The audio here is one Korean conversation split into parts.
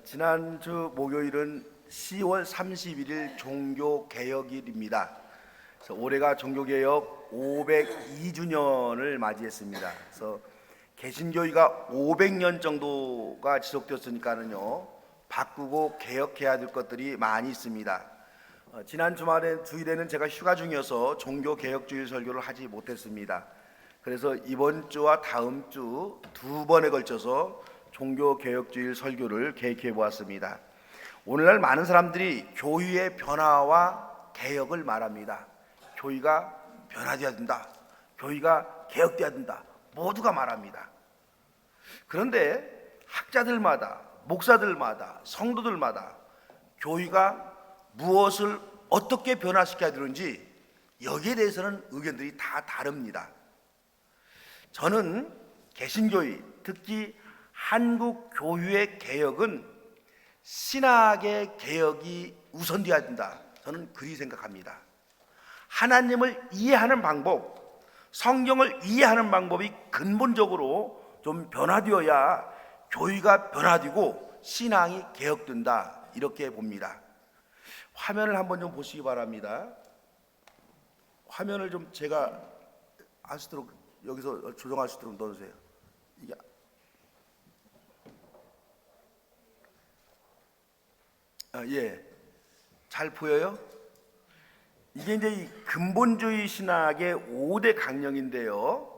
지난주 목요일은 10월 31일 종교개혁일입니다. 그래서 올해가 종교개혁 502주년을 맞이했습니다. 그래서 개신교회가 500년 정도가 지속되었으니까는요, 바꾸고 개혁해야 될 것들이 많이 있습니다. 지난 주일에는 제가 휴가 중이어서 종교개혁주일 설교를 하지 못했습니다. 그래서 이번 주와 다음 주 두 번에 걸쳐서 종교개혁주일 설교를 계획해 보았습니다. 오늘날 많은 사람들이 교회의 변화와 개혁을 말합니다. 교회가 변화되어야 된다, 교회가 개혁되어야 된다, 모두가 말합니다. 그런데 학자들마다, 목사들마다, 성도들마다 교회가 무엇을 어떻게 변화시켜야 되는지 여기에 대해서는 의견들이 다 다릅니다. 저는 개신교회, 특히 한국 교회의 개혁은 신학의 개혁이 우선되어야 된다, 저는 그리 생각합니다. 하나님을 이해하는 방법, 성경을 이해하는 방법이 근본적으로 좀 변화되어야 교회가 변화되고 신앙이 개혁된다, 이렇게 봅니다. 화면을 한번 좀 보시기 바랍니다. 화면을 좀 제가 할 수 있도록 여기서 조정할 수 있도록 넣어주세요. 이게 잘 보여요? 이게 이제 이 근본주의 신학의 5대 강령인데요.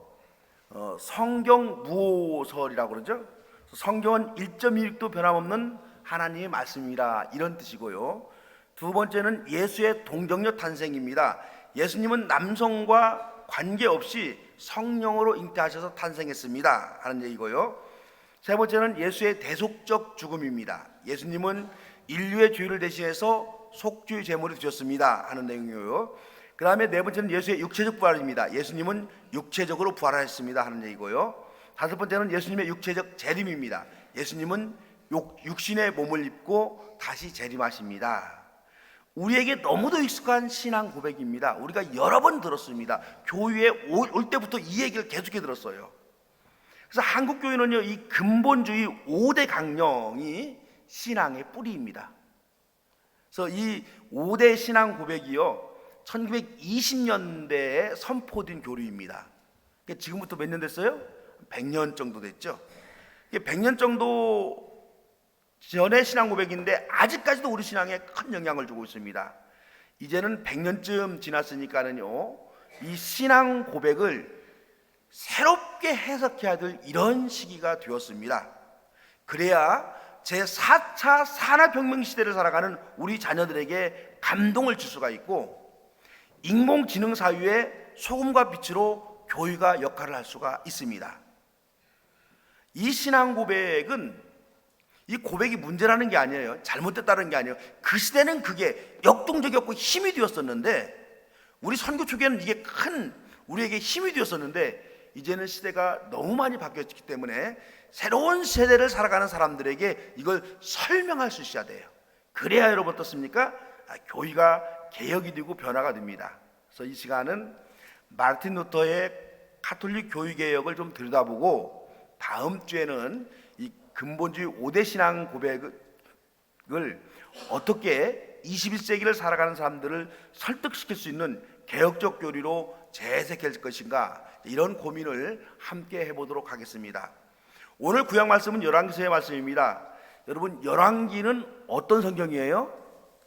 성경 무오설이라고 그러죠. 성경은 1.16도 변함없는 하나님의 말씀이라, 이런 뜻이고요. 두 번째는 예수의 동정녀 탄생입니다. 예수님은 남성과 관계없이 성령으로 잉태하셔서 탄생했습니다 하는 얘기고요. 세 번째는 예수의 대속적 죽음입니다. 예수님은 인류의 죄를 대신해서 속죄의 제물을 드렸습니다 하는 내용이고요. 그 다음에 네 번째는 예수의 육체적 부활입니다. 예수님은 육체적으로 부활하셨습니다 하는 얘기고요. 다섯 번째는 예수님의 육체적 재림입니다. 예수님은 육신의 몸을 입고 다시 재림하십니다. 우리에게 너무도 익숙한 신앙 고백입니다. 우리가 여러 번 들었습니다. 교회에 올 때부터 이 얘기를 계속해 들었어요. 그래서 한국 교회는요, 이 근본주의 5대 강령이 신앙의 뿌리입니다. 그래서 이 5대 신앙 고백이요, 1920년대에 선포된 교리입니다. 지금부터 몇 년 됐어요? 100년 정도 됐죠. 100년 정도 전의 신앙 고백인데 아직까지도 우리 신앙에 큰 영향을 주고 있습니다. 이제는 100년쯤 지났으니까는요, 이 신앙 고백을 새롭게 해석해야 될 이런 시기가 되었습니다. 그래야 제4차 산업혁명 시대를 살아가는 우리 자녀들에게 감동을 줄 수가 있고, 인공지능 사회의 소금과 빛으로 교회가 역할을 할 수가 있습니다. 이 신앙 고백은, 이 고백이 문제라는 게 아니에요. 잘못됐다는 게 아니에요. 그 시대는 그게 역동적이었고 힘이 되었었는데, 우리 선교 초기에는 이게 큰 우리에게 힘이 되었었는데, 이제는 시대가 너무 많이 바뀌었기 때문에 새로운 세대를 살아가는 사람들에게 이걸 설명할 수 있어야 돼요. 그래야 여러분 어떻습니까? 교회가 개혁이 되고 변화가 됩니다. 그래서 이 시간은 마르틴 루터의 가톨릭 교회 개혁을 좀 들여다보고, 다음 주에는 이 근본주의 5대 신앙 고백을 어떻게 21세기를 살아가는 사람들을 설득시킬 수 있는 개혁적 교리로 재해석할 것인가, 이런 고민을 함께 해보도록 하겠습니다. 오늘 구약 말씀은 열왕기서의 말씀입니다. 여러분, 열왕기는 어떤 성경이에요?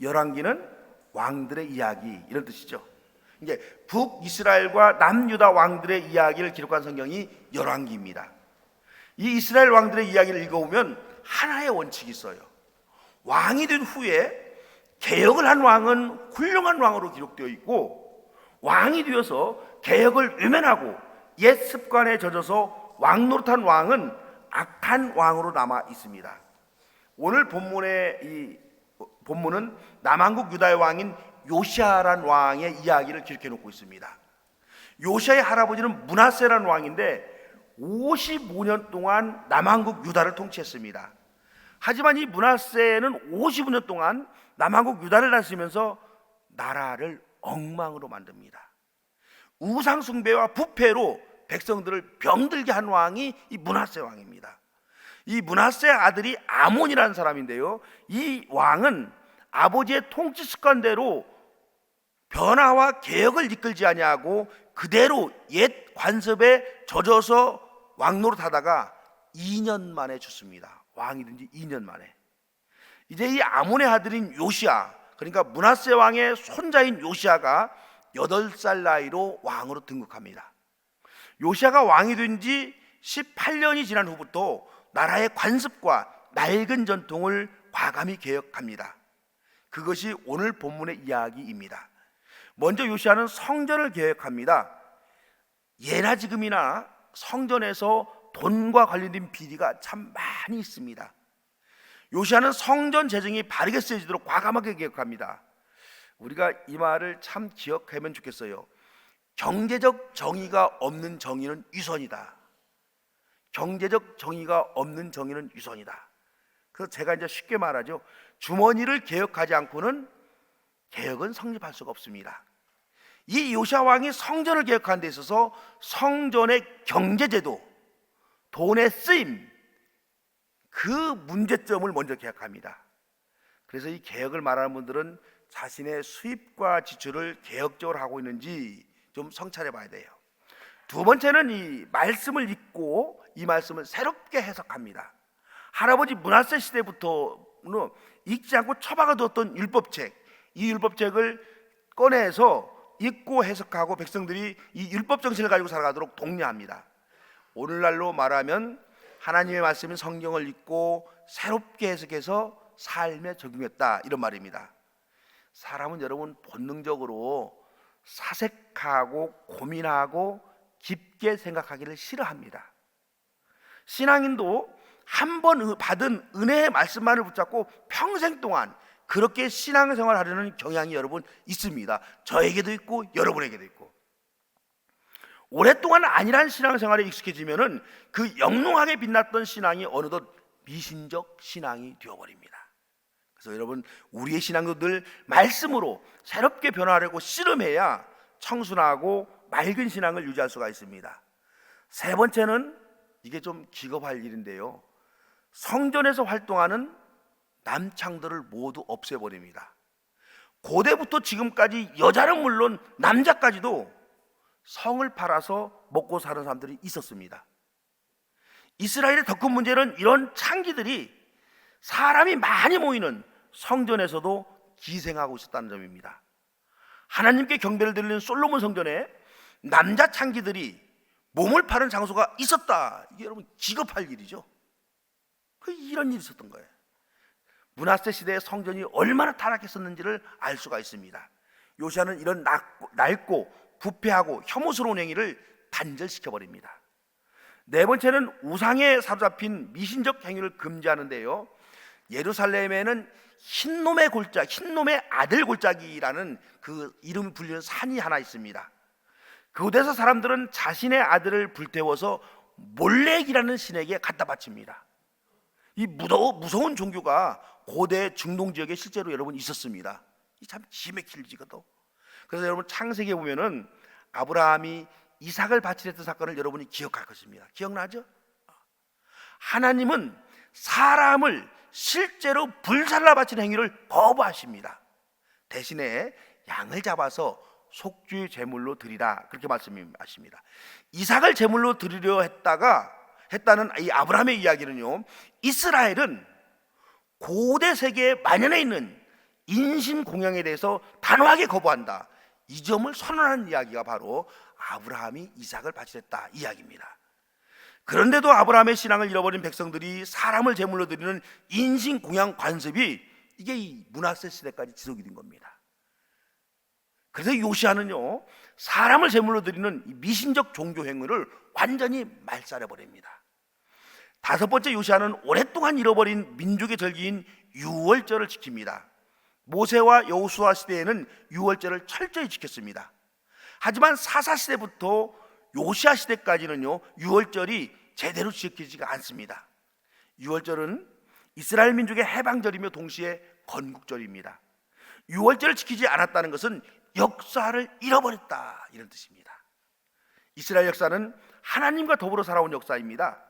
열왕기는 왕들의 이야기, 이런 뜻이죠. 이게 북이스라엘과 남유다 왕들의 이야기를 기록한 성경이 열왕기입니다. 이 이스라엘 왕들의 이야기를 읽어보면 하나의 원칙이 있어요. 왕이 된 후에 개혁을 한 왕은 훌륭한 왕으로 기록되어 있고, 왕이 되어서 개혁을 외면하고 옛 습관에 젖어서 왕 노릇한 왕은 악한 왕으로 남아 있습니다. 오늘 본문은 남한국 유다의 왕인 요시아라는 왕의 이야기를 기록해 놓고 있습니다. 요시아의 할아버지는 므낫세라는 왕인데 55년 동안 남한국 유다를 통치했습니다. 하지만 이 므낫세는 55년 동안 남한국 유다를 다스리면서 나라를 엉망으로 만듭니다. 우상 숭배와 부패로 백성들을 병들게 한 왕이 이 므낫세 왕입니다. 이 므낫세 아들이 아몬이라는 사람인데요, 이 왕은 아버지의 통치 습관대로 변화와 개혁을 이끌지 아니하고 그대로 옛 관습에 젖어서 왕노릇 하다가 2년 만에 죽습니다. 왕이 된 지 2년 만에. 이제 이 아몬의 아들인 요시야, 그러니까 므낫세 왕의 손자인 요시야가 8살 나이로 왕으로 등극합니다. 요시야가 왕이 된 지 18년이 지난 후부터 나라의 관습과 낡은 전통을 과감히 개혁합니다. 그것이 오늘 본문의 이야기입니다. 먼저 요시야는 성전을 개혁합니다. 예나 지금이나 성전에서 돈과 관련된 비리가 참 많이 있습니다. 요시야는 성전 재정이 바르게 쓰여지도록 과감하게 개혁합니다. 우리가 이 말을 참 기억하면 좋겠어요. 경제적 정의가 없는 정의는 위선이다. 경제적 정의가 없는 정의는 위선이다. 그래서 제가 이제 쉽게 말하죠. 주머니를 개혁하지 않고는 개혁은 성립할 수가 없습니다. 이 요시야 왕이 성전을 개혁하는 데 있어서 성전의 경제제도, 돈의 쓰임, 그 문제점을 먼저 개혁합니다. 그래서 이 개혁을 말하는 분들은 자신의 수입과 지출을 개혁적으로 하고 있는지 좀 성찰해 봐야 돼요. 두 번째는 이 말씀을 읽고 이 말씀을 새롭게 해석합니다. 할아버지 므낫세 시대부터는 읽지 않고 처박아 두었던 율법책, 이 율법책을 꺼내서 읽고 해석하고 백성들이 이 율법 정신을 가지고 살아가도록 독려합니다. 오늘날로 말하면 하나님의 말씀인 성경을 읽고 새롭게 해석해서 삶에 적용했다, 이런 말입니다. 사람은 여러분 본능적으로 사색하고 고민하고 깊게 생각하기를 싫어합니다. 신앙인도 한 번 받은 은혜의 말씀만을 붙잡고 평생 동안 그렇게 신앙생활을 하려는 경향이 여러분 있습니다. 저에게도 있고 여러분에게도 있고. 오랫동안 아니란 신앙생활에 익숙해지면은 그 영롱하게 빛났던 신앙이 어느덧 미신적 신앙이 되어버립니다. 그래서 여러분, 우리의 신앙도 늘 말씀으로 새롭게 변화하려고 씨름해야 청순하고 맑은 신앙을 유지할 수가 있습니다. 세 번째는 이게 좀 기겁할 일인데요, 성전에서 활동하는 남창들을 모두 없애버립니다. 고대부터 지금까지 여자는 물론 남자까지도 성을 팔아서 먹고 사는 사람들이 있었습니다. 이스라엘의 더 큰 문제는 이런 창기들이 사람이 많이 모이는 성전에서도 기생하고 있었다는 점입니다. 하나님께 경배를 드리는 솔로몬 성전에 남자 창기들이 몸을 파는 장소가 있었다. 이게 여러분 기겁할 일이죠. 이런 일이 있었던 거예요. 므낫세 시대의 성전이 얼마나 타락했었는지를 알 수가 있습니다. 요시야는 이런 낡고 부패하고 혐오스러운 행위를 단절시켜버립니다. 네 번째는 우상에 사로잡힌 미신적 행위를 금지하는데요, 예루살렘에는 흰놈의 골짜기, 흰놈의 아들 골짜기라는 그 이름 불리는 산이 하나 있습니다. 그곳에서 사람들은 자신의 아들을 불태워서 몰렉이라는 신에게 갖다 바칩니다. 이 무서운 종교가 고대 중동 지역에 실제로 여러분 있었습니다. 이 참 기맥힐지거든. 그래서 여러분 창세기에 보면은 아브라함이 이삭을 바치랬던 사건을 여러분이 기억할 것입니다. 기억나죠? 하나님은 사람을 실제로 불살라 바치는 행위를 거부하십니다. 대신에 양을 잡아서 속죄 제물로 드리라, 그렇게 말씀하십니다. 이삭을 제물로 드리려 했다는 이 아브라함의 이야기는요, 이스라엘은 고대 세계에 만연해 있는 인신 공양에 대해서 단호하게 거부한다, 이 점을 선언하는 이야기가 바로 아브라함이 이삭을 바치랬다 이야기입니다. 그런데도 아브라함의 신앙을 잃어버린 백성들이 사람을 제물로 드리는 인신 공양 관습이 이게 이 므낫세 시대까지 지속이 된 겁니다. 그래서 요시야는요, 사람을 제물로 드리는 미신적 종교 행위를 완전히 말살해 버립니다. 다섯 번째, 요시야는 오랫동안 잃어버린 민족의 절기인 유월절을 지킵니다. 모세와 여호수아 시대에는 유월절을 철저히 지켰습니다. 하지만 사사 시대부터 요시야 시대까지는요, 유월절이 제대로 지키지가 않습니다. 유월절은 이스라엘 민족의 해방절이며 동시에 건국절입니다. 유월절을 지키지 않았다는 것은 역사를 잃어버렸다, 이런 뜻입니다. 이스라엘 역사는 하나님과 더불어 살아온 역사입니다.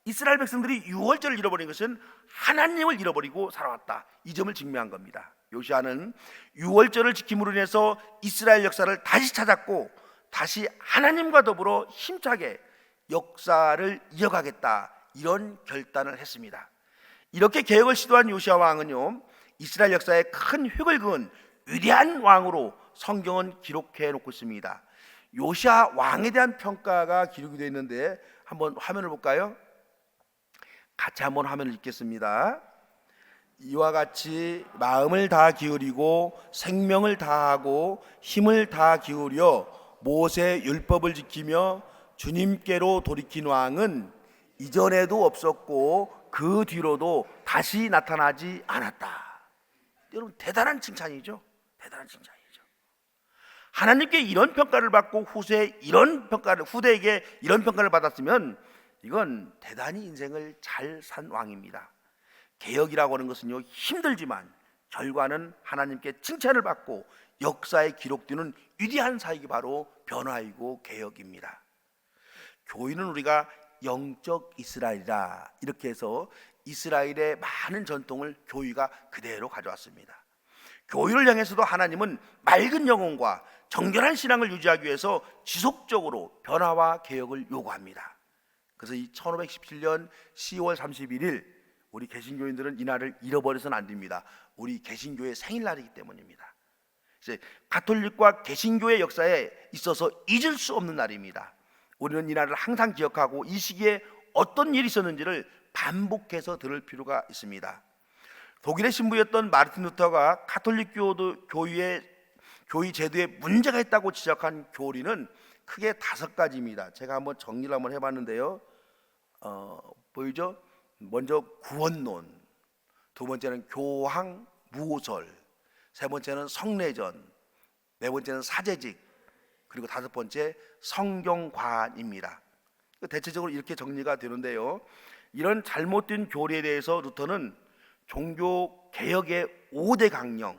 이스라엘 백성들이 유월절을 잃어버린 것은 하나님을 잃어버리고 살아왔다, 이 점을 증명한 겁니다. 요시아는 유월절을 지킴으로 인해서 이스라엘 역사를 다시 찾았고 다시 하나님과 더불어 힘차게 역사를 이어가겠다, 이런 결단을 했습니다. 이렇게 개혁을 시도한 요시아 왕은요, 이스라엘 역사에 큰 획을 그은 위대한 왕으로 성경은 기록해 놓고 있습니다. 요시아 왕에 대한 평가가 기록이 되어 있는데 한번 화면을 볼까요? 같이 한번 화면을 읽겠습니다. 이와 같이 마음을 다 기울이고 생명을 다하고 힘을 다 기울여 모세 율법을 지키며 주님께로 돌이킨 왕은 이전에도 없었고 그 뒤로도 다시 나타나지 않았다. 여러분, 대단한 칭찬이죠. 대단한 칭찬이죠. 하나님께 이런 평가를 받고 후대에게 이런 평가를 받았으면 이건 대단히 인생을 잘 산 왕입니다. 개혁이라고 하는 것은요, 힘들지만 결과는 하나님께 칭찬을 받고 역사에 기록되는 위대한 사역이 바로 변화이고 개혁입니다. 교회는 우리가 영적 이스라엘이다, 이렇게 해서 이스라엘의 많은 전통을 교회가 그대로 가져왔습니다. 교회를 향해서도 하나님은 맑은 영혼과 정결한 신앙을 유지하기 위해서 지속적으로 변화와 개혁을 요구합니다. 그래서 이 1517년 10월 31일 우리 개신교인들은 이 날을 잃어버려서는 안 됩니다. 우리 개신교의 생일날이기 때문입니다. 이제 가톨릭과 개신교의 역사에 있어서 잊을 수 없는 날입니다. 우리는 이 날을 항상 기억하고 이 시기에 어떤 일이 있었는지를 반복해서 들을 필요가 있습니다. 독일의 신부였던 마르틴 루터가 가톨릭 교회 제도에 문제가 있다고 지적한 교리는 크게 5가지입니다. 제가 한번 정리를 한번 해봤는데요. 보이죠? 먼저 구원론, 두 번째는 교황 무호설, 세 번째는 성례전, 네 번째는 사제직, 그리고 5번째 성경관입니다. 대체적으로 이렇게 정리가 되는데요, 이런 잘못된 교리에 대해서 루터는 종교 개혁의 5대 강령,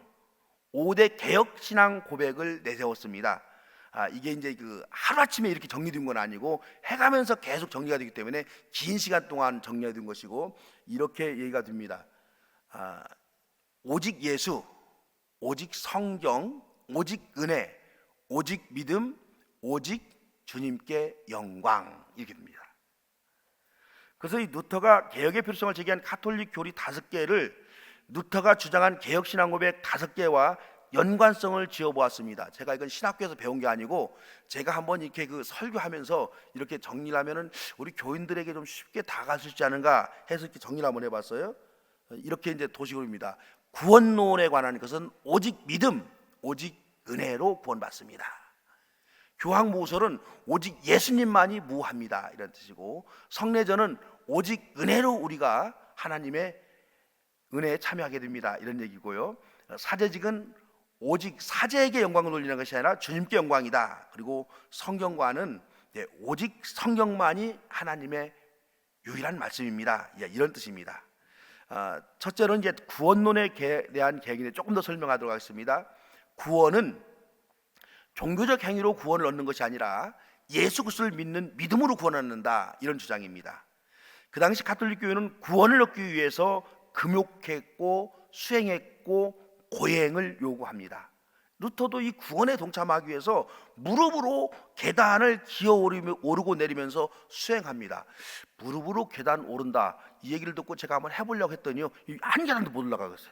5대 개혁 신앙 고백을 내세웠습니다. 이게 이제 하루아침에 이렇게 정리된 건 아니고 해가면서 계속 정리가 되기 때문에 긴 시간 동안 정리가 된 것이고, 이렇게 얘기가 됩니다. 오직 예수, 오직 성경, 오직 은혜, 오직 믿음, 오직 주님께 영광, 이렇게 됩니다. 그래서 이 루터가 개혁의 필요성을 제기한 가톨릭 교리 5개를 루터가 주장한 개혁신앙 고백 5개와 연관성을 지어보았습니다. 제가 이건 신학교에서 배운 게 아니고 제가 한번 이렇게 설교하면서 이렇게 정리를 하면은 우리 교인들에게 좀 쉽게 다가갈 수 있지 않은가 해서 이렇게 정리를 한번 해봤어요. 이렇게 이제 도식으로입니다. 구원론에 관한 것은 오직 믿음, 오직 은혜로 구원받습니다. 교황무호설은 오직 예수님만이 무합니다, 이런 뜻이고, 성례전은 오직 은혜로 우리가 하나님의 은혜에 참여하게 됩니다, 이런 얘기고요. 사제직은 오직 사제에게 영광을 돌리는 것이 아니라 주님께 영광이다. 그리고 성경과는 오직 성경만이 하나님의 유일한 말씀입니다, 이런 뜻입니다. 첫째로는 이제 구원론에 대한 개혁에 조금 더 설명하도록 하겠습니다. 구원은 종교적 행위로 구원을 얻는 것이 아니라 예수 그리스도를 믿는 믿음으로 구원을 얻는다, 이런 주장입니다. 그 당시 가톨릭 교회는 구원을 얻기 위해서 금욕했고 수행했고 고행을 요구합니다. 루터도 이 구원에 동참하기 위해서 무릎으로 계단을 기어 오르고 내리면서 수행합니다. 무릎으로 계단 오른다, 이 얘기를 듣고 제가 한번 해보려고 했더니요, 한 계단도 못 올라가겠어요.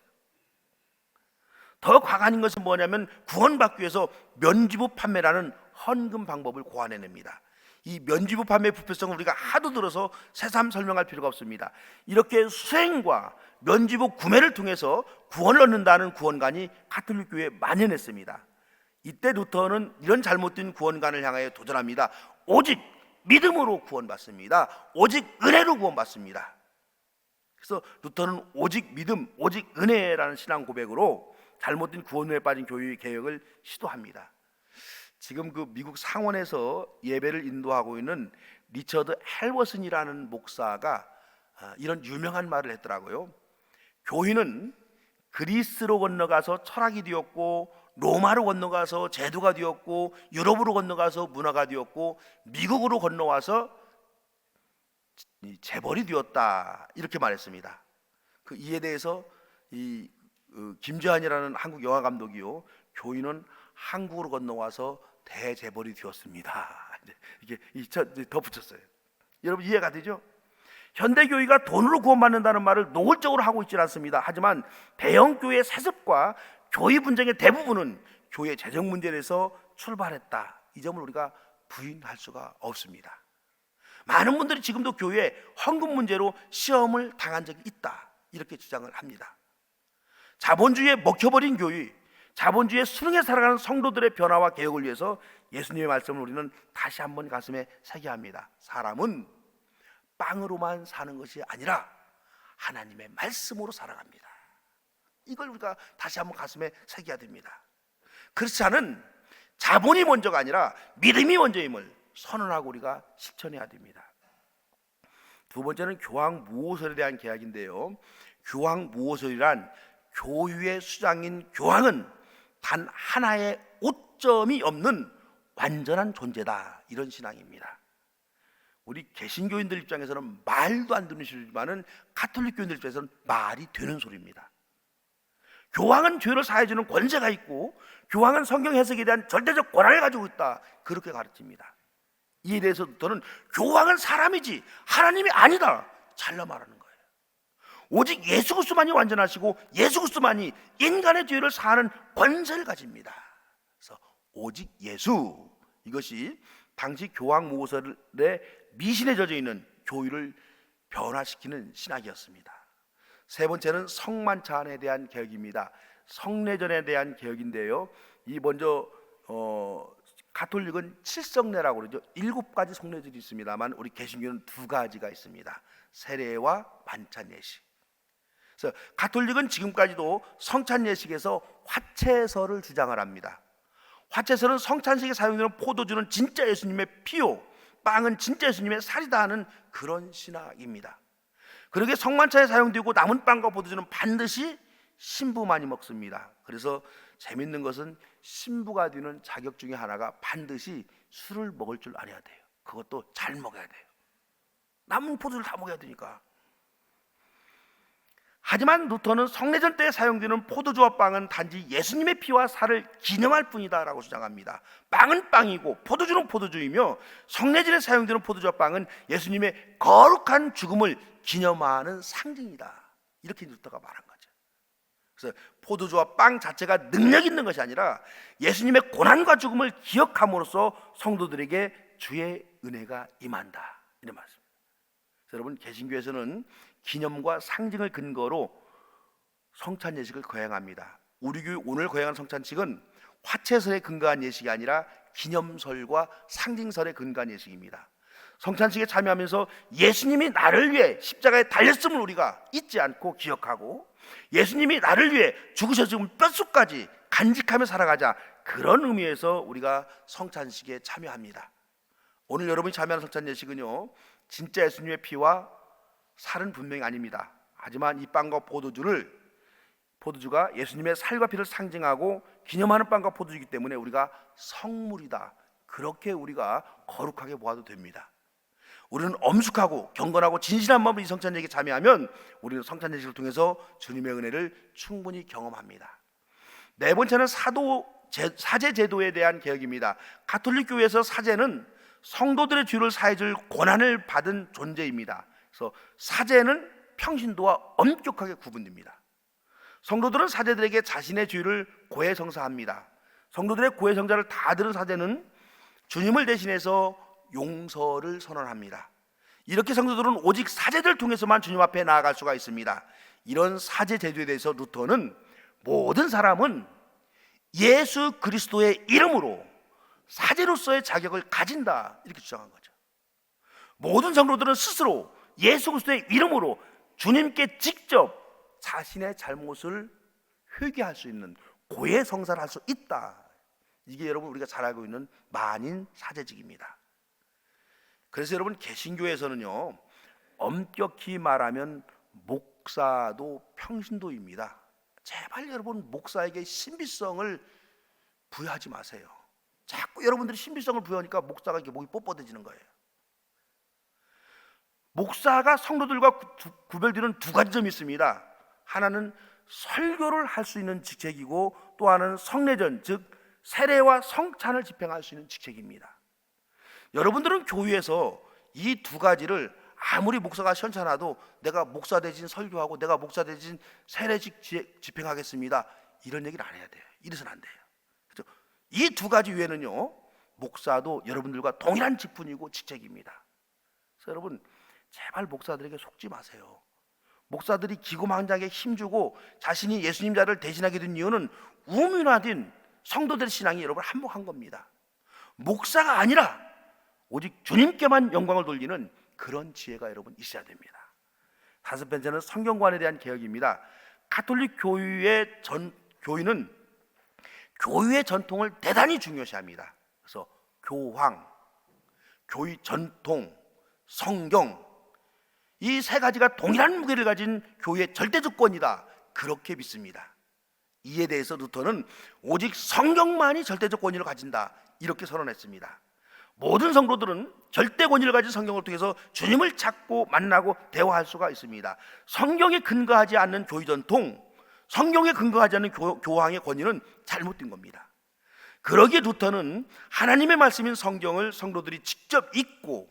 더 과간인 것은 뭐냐면 구원받기 위해서 면죄부 판매라는 헌금 방법을 고안해냅니다. 이 면죄부 판매의 부패성을 우리가 하도 들어서 새삼 설명할 필요가 없습니다. 이렇게 수행과 면죄부 구매를 통해서 구원을 얻는다는 구원관이 가톨릭 교회에 만연했습니다. 이때 루터는 이런 잘못된 구원관을 향하여 도전합니다. 오직 믿음으로 구원받습니다. 오직 은혜로 구원받습니다. 그래서 루터는 오직 믿음, 오직 은혜라는 신앙 고백으로 잘못된 구원에 빠진 교회 개혁을 시도합니다. 지금 미국 상원에서 예배를 인도하고 있는 리처드 헬버슨이라는 목사가 이런 유명한 말을 했더라고요. 교회는 그리스로 건너가서 철학이 되었고, 로마로 건너가서 제도가 되었고, 유럽으로 건너가서 문화가 되었고, 미국으로 건너와서 재벌이 되었다 이렇게 말했습니다. 그 이에 대해서 이 김재환이라는 한국 영화 감독이요, 교인은 한국으로 건너와서 대재벌이 되었습니다. 이게 덧붙였어요. 여러분 이해가 되죠? 현대교회가 돈으로 구원받는다는 말을 노골적으로 하고 있지 않습니다. 하지만 대형교회의 세습과 교회 분쟁의 대부분은 교회 재정 문제에서 출발했다. 이 점을 우리가 부인할 수가 없습니다. 많은 분들이 지금도 교회에 헌금 문제로 시험을 당한 적이 있다 이렇게 주장을 합니다. 자본주의에 먹혀버린 교회, 자본주의에 순응해 살아가는 성도들의 변화와 개혁을 위해서 예수님의 말씀을 우리는 다시 한번 가슴에 새겨야 합니다. 사람은 빵으로만 사는 것이 아니라 하나님의 말씀으로 살아갑니다. 이걸 우리가 다시 한번 가슴에 새겨야 됩니다. 그렇지 않은 자본이 먼저가 아니라 믿음이 먼저임을 선언하고 우리가 실천해야 됩니다. 두 번째는 교황무호설에 대한 계약인데요, 교황무호설이란 교유의 수장인 교황은 단 하나의 오점이 없는 완전한 존재다, 이런 신앙입니다. 우리 개신교인들 입장에서는 말도 안 되는 소리지만은 가톨릭 교인들 입장에서는 말이 되는 소리입니다. 교황은 죄를 사해주는 권세가 있고 교황은 성경 해석에 대한 절대적 권한을 가지고 있다, 그렇게 가르칩니다. 이에 대해서 저는 교황은 사람이지 하나님이 아니다, 잘라 말하는 거예요. 오직 예수 그리스도만이 완전하시고 예수 그리스도만이 인간의 죄를 사하는 권세를 가집니다. 그래서 오직 예수, 이것이 당시 교황무호설의 미신에 젖어 있는 교회를 변화시키는 신학이었습니다. 세 번째는 성만찬에 대한 개혁입니다. 성례전에 대한 개혁인데요, 이 먼저 가톨릭은 7성례라고 그러죠. 7가지 성례절이 있습니다만 우리 개신교는 2가지가 있습니다. 세례와 만찬 예식. 그래서 가톨릭은 지금까지도 성찬 예식에서 화채설을 주장을 합니다. 화채설은 성찬식에 사용되는 포도주는 진짜 예수님의 피요, 빵은 진짜 예수님의 살이다 하는 그런 신학입니다. 그러게 성만찬에 사용되고 남은 빵과 포도주는 반드시 신부만이 먹습니다. 그래서 재밌는 것은 신부가 되는 자격 중에 하나가 반드시 술을 먹을 줄 알아야 돼요. 그것도 잘 먹어야 돼요. 남은 포도를 다 먹어야 되니까. 하지만 루터는 성례전 때 사용되는 포도주와 빵은 단지 예수님의 피와 살을 기념할 뿐이다 라고 주장합니다. 빵은 빵이고 포도주는 포도주이며 성례전에 사용되는 포도주와 빵은 예수님의 거룩한 죽음을 기념하는 상징이다, 이렇게 루터가 말한 거죠. 그래서 포도주와 빵 자체가 능력 있는 것이 아니라 예수님의 고난과 죽음을 기억함으로써 성도들에게 주의 은혜가 임한다, 이런 말씀입니다. 여러분, 개신교에서는 기념과 상징을 근거로 성찬 예식을 거행합니다. 우리 교회 오늘 거행한 성찬식은 화채설에 근거한 예식이 아니라 기념설과 상징설에 근거한 예식입니다. 성찬식에 참여하면서 예수님이 나를 위해 십자가에 달렸음을 우리가 잊지 않고 기억하고 예수님이 나를 위해 죽으셔서 뼛속까지 간직하며 살아가자, 그런 의미에서 우리가 성찬식에 참여합니다. 오늘 여러분이 참여하는 성찬 예식은요, 진짜 예수님의 피와 살은 분명히 아닙니다. 하지만 이 빵과 포도주가 예수님의 살과 피를 상징하고 기념하는 빵과 포도주이기 때문에 우리가 성물이다, 그렇게 우리가 거룩하게 보아도 됩니다. 우리는 엄숙하고 경건하고 진실한 마음으로 이 성찬 예식에 참여하면 우리는 성찬 예식을 통해서 주님의 은혜를 충분히 경험합니다. 네 번째는 사제 제도에 대한 개혁입니다. 가톨릭 교회에서 사제는 성도들의 죄를 사해줄 권한을 받은 존재입니다. 그래서 사제는 평신도와 엄격하게 구분됩니다. 성도들은 사제들에게 자신의 죄를 고해성사합니다. 성도들의 고해성사를 다 들은 사제는 주님을 대신해서 용서를 선언합니다. 이렇게 성도들은 오직 사제들을 통해서만 주님 앞에 나아갈 수가 있습니다. 이런 사제 제도에 대해서 루터는 모든 사람은 예수 그리스도의 이름으로 사제로서의 자격을 가진다, 이렇게 주장한 거죠. 모든 성도들은 스스로 예수 그리스도의 이름으로 주님께 직접 자신의 잘못을 회개할 수 있는 고해 성사를 할 수 있다. 이게 여러분 우리가 잘 알고 있는 만인 사제직입니다. 그래서 여러분, 개신교에서는요, 엄격히 말하면 목사도 평신도입니다. 제발 여러분, 목사에게 신비성을 부여하지 마세요. 자꾸 여러분들이 신비성을 부여하니까 목사가 이렇게 목이 뻣뻣해지는 거예요. 목사가 성도들과 구별되는 두 가지 점이 있습니다. 하나는 설교를 할 수 있는 직책이고, 또 하나는 성례전, 즉 세례와 성찬을 집행할 수 있는 직책입니다. 여러분들은 교회에서 이 두 가지를 아무리 목사가 시원찮아도 내가 목사 대신 설교하고 내가 목사 대신 세례식 집행하겠습니다, 이런 얘기를 안 해야 돼요. 이래서는 안 돼요. 그렇죠? 이 두 가지 외에는요, 목사도 여러분들과 동일한 직분이고 직책입니다. 그래서 여러분, 제발 목사들에게 속지 마세요. 목사들이 기고만장하게 힘주고 자신이 예수님 자를 대신하게 된 이유는 우문화된 성도들의 신앙이 여러분 한몫한 겁니다. 목사가 아니라 오직 주님께만 영광을 돌리는 그런 지혜가 여러분 있어야 됩니다. 다섯 번째는 성경관에 대한 개혁입니다. 가톨릭 교회는 교회의 전통을 대단히 중요시합니다. 그래서 교황, 교회 전통, 성경, 이 세 가지가 동일한 무게를 가진 교회의 절대주권이다, 그렇게 믿습니다. 이에 대해서 루터는 오직 성경만이 절대적 권위를 가진다, 이렇게 선언했습니다. 모든 성도들은 절대 권위를 가진 성경을 통해서 주님을 찾고 만나고 대화할 수가 있습니다. 성경에 근거하지 않는 교회 전통, 성경에 근거하지 않는 교황의 권위는 잘못된 겁니다. 그러기에 루터는 하나님의 말씀인 성경을 성도들이 직접 읽고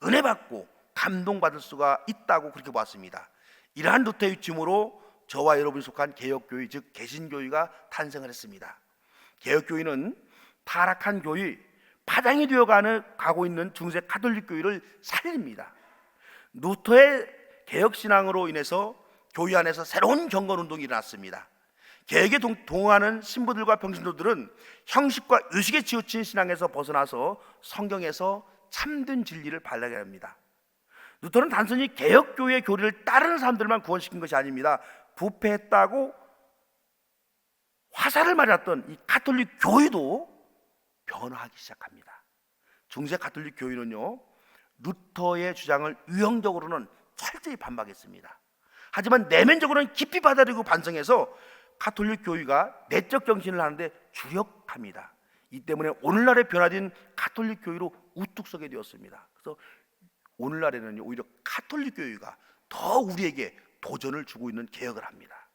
은혜 받고 감동받을 수가 있다고 그렇게 보았습니다. 이러한 루터의 주침으로 저와 여러분이 속한 개혁교회, 즉 개신교회가 탄생을 했습니다. 개혁교회는 타락한 교회, 파장이 되어가고 있는 중세 가톨릭 교회를 살립니다. 루터의 개혁신앙으로 인해서 교회 안에서 새로운 경건운동이 일어났습니다. 개혁에 동하는 신부들과 평신도들은 형식과 의식에 치우친 신앙에서 벗어나서 성경에서 참된 진리를 발견하게 합니다. 루터는 단순히 개혁교회의 교리를 따르는 사람들만 구원시킨 것이 아닙니다. 부패했다고 화살을 맞았던 이 가톨릭 교회도 변화하기 시작합니다. 중세 가톨릭 교회는요, 루터의 주장을 유형적으로는 철저히 반박했습니다. 하지만 내면적으로는 깊이 받아들이고 반성해서 가톨릭 교회가 내적 정신을 하는데 주력합니다. 이 때문에 오늘날의 변화된 가톨릭 교회로 우뚝 서게 되었습니다. 그래서 오늘날에는 오히려 가톨릭 교회가 더 우리에게 도전을 주고 있는 개혁을 합니다.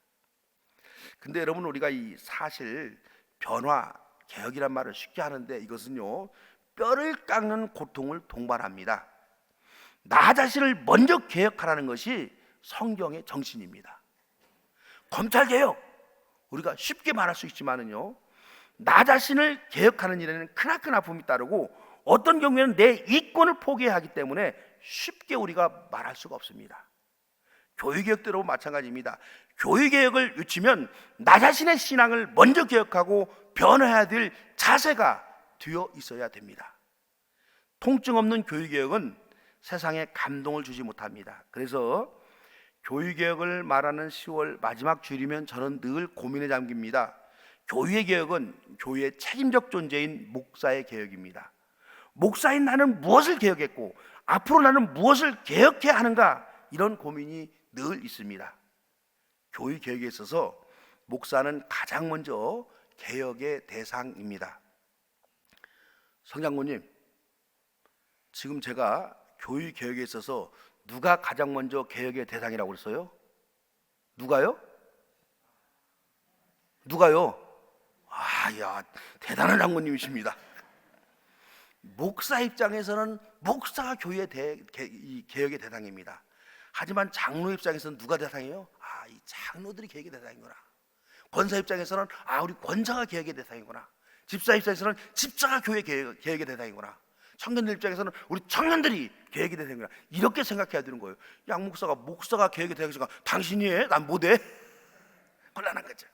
근데 여러분, 우리가 이 사실 변화, 개혁이란 말을 쉽게 하는데 이것은요, 뼈를 깎는 고통을 동반합니다. 나 자신을 먼저 개혁하라는 것이 성경의 정신입니다. 검찰개혁, 우리가 쉽게 말할 수 있지만은요, 나 자신을 개혁하는 일에는 크나큰 아픔이 따르고 어떤 경우에는 내 이권을 포기해야 하기 때문에 쉽게 우리가 말할 수가 없습니다. 교회개혁도 마찬가지입니다. 교회개혁을 외치면 나 자신의 신앙을 먼저 개혁하고 변화해야 될 자세가 되어 있어야 됩니다. 통증 없는 교회개혁은 세상에 감동을 주지 못합니다. 그래서 교회개혁을 말하는 10월 마지막 주일이면 저는 늘 고민에 잠깁니다. 교회개혁은 교회의 책임적 존재인 목사의 개혁입니다. 목사인 나는 무엇을 개혁했고 앞으로 나는 무엇을 개혁해야 하는가, 이런 고민이 늘 있습니다. 교회 개혁에 있어서 목사는 가장 먼저 개혁의 대상입니다. 성장로님, 지금 제가 교회 개혁에 있어서 누가 가장 먼저 개혁의 대상이라고 그랬어요? 누가요? 야, 대단한 장모님이십니다. 목사 입장에서는 목사가 교회의 개혁의 대상입니다. 하지만 장로 입장에서는 누가 대상이에요? 이 장로들이 개혁의 대상이구나. 권사 입장에서는 우리 권사가 개혁의 대상이구나. 집사 입장에서는 집사가 교회 개혁의 대상이구나. 청년들 입장에서는 우리 청년들이 개혁의 대상이구나. 이렇게 생각해야 되는 거예요. 양 목사가 개혁의 대상이니까 당신이 해? 난 못해? 곤란한 거죠.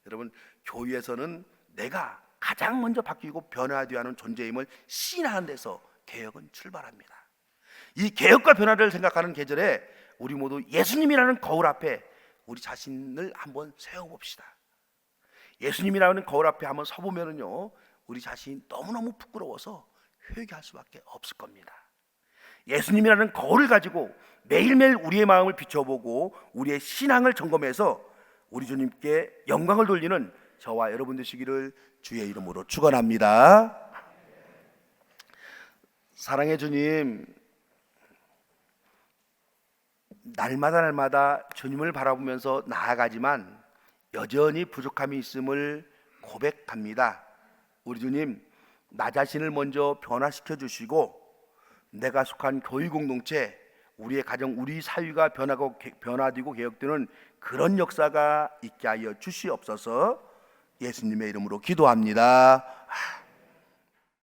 여러분, 교회에서는 내가 가장 먼저 바뀌고 변화되어야 하는 존재임을 시인하는 데서 개혁은 출발합니다. 이 개혁과 변화를 생각하는 계절에 우리 모두 예수님이라는 거울 앞에 우리 자신을 한번 세워봅시다. 예수님이라는 거울 앞에 한번 서보면은요, 우리 자신이 너무너무 부끄러워서 회개할 수밖에 없을 겁니다. 예수님이라는 거울을 가지고 매일매일 우리의 마음을 비춰보고 우리의 신앙을 점검해서 우리 주님께 영광을 돌리는 저와 여러분 되시기를 주의 이름으로 축원합니다. 사랑의 주님, 날마다 주님을 바라보면서 나아가지만 여전히 부족함이 있음을 고백합니다. 우리 주님, 나 자신을 먼저 변화시켜 주시고 내가 속한 교회 공동체, 우리의 가정, 우리 사회가 변화되고 개혁되는 그런 역사가 있게 하여 주시옵소서. 예수님의 이름으로 기도합니다.